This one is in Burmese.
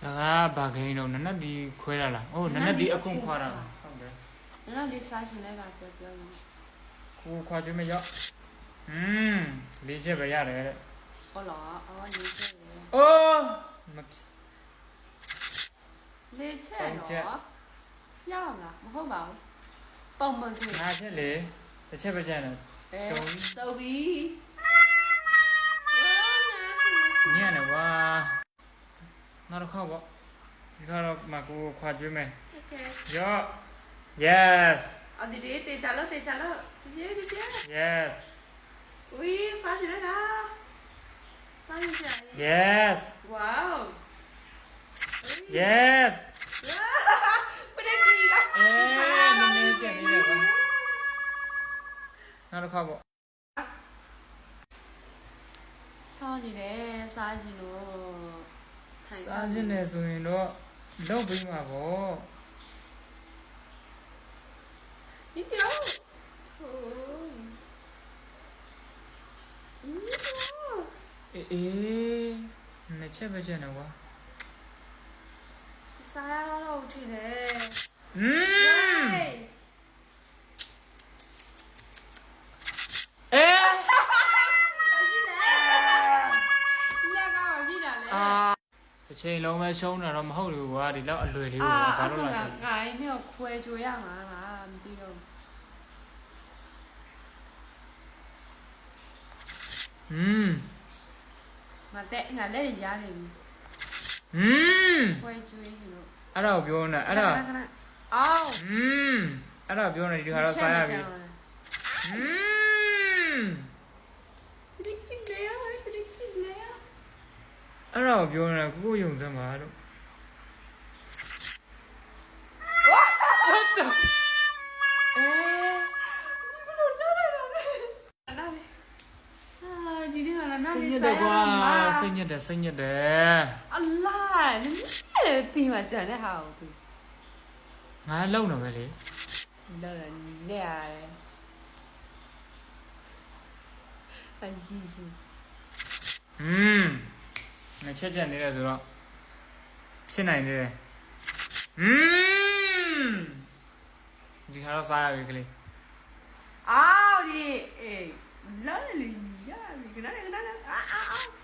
ဒါကဘာခိန်းတော့နနက်ဒီခွဲရလားအိုးနနက်ဒီအခုခွာတာဟုတ်တယ်နနက်ဒီစားချင်တဲ့ကပြောပြောနေကိုခွာကျွေးမရောက်လေးချက်ပဲရတယ်တဲ့ဟုတ်လားအော်လေးချက်အိုးလေးချက်တော့ရအောင်လားမဟုတ်ပါဘူးပုံမှန်ဆိုငါချက်လေတစ်ချက်ပဲချက်နေရှုံးစောပြီညနေဝါနောက်တစ်ခေါက်ပေါ့ဒီကတော့မကိုခွာကျွေးမယ်ရော့ yes အဒီတေးတေးချလို့ရေးပြီပြ yes ဝီးစားချင်တာစားချင် yes wow yes ဘယ်ကြီးလဲနည်းနည်းချက်နေတယ်ကွာနောက်တစ်ခေါက်ပေါ့စားနေတယ်စားချင်လို့စားချင်တယ်ဆိုရင်တော့လောက်ပြီးမှာပေါ့ဒီပြောအေးနှစ်ချက်ပဲချက်နေကွာစားရတော့ထင်တယ်တစ်ချိန်လုံးပဲရှုံးတာတော့မဟုတ်ဘူးကွာဒီလောက်အလွယ်လေးကိုဘာလို့လဲဆိုတော့ငါင်းနဲ့ခွဲကြွေရမှာလားမသိတော့ငါလက်ရနေပြီခွဲကြွေလို့အဲ့ဒါကိုပြောနေအဲ့ဒါအော်အဲ့ဒါပြောနေဒီခါတော့စားရပြီအဲ့ဒါကိုပြောနေကိုယုံစမ်းပါလို့ဒီနေ့ကလာနားစိတ်ညစ်တယ်ကွာစိတ်ညစ်တယ်အလားနည်းပြီးမှကြံတဲ့ဟာကိုငါလုံနေမယ်လေလောက်ရလက်ရတယ်အကြီးကြီးနှစ်ချက်ချက်နေတယ်ဆိုတော့ဖြစ်နိုင်တယ်ဒီခါတော့စားရပြီကလေးအော်ဒီအေးလာလေရပြီခဏအာ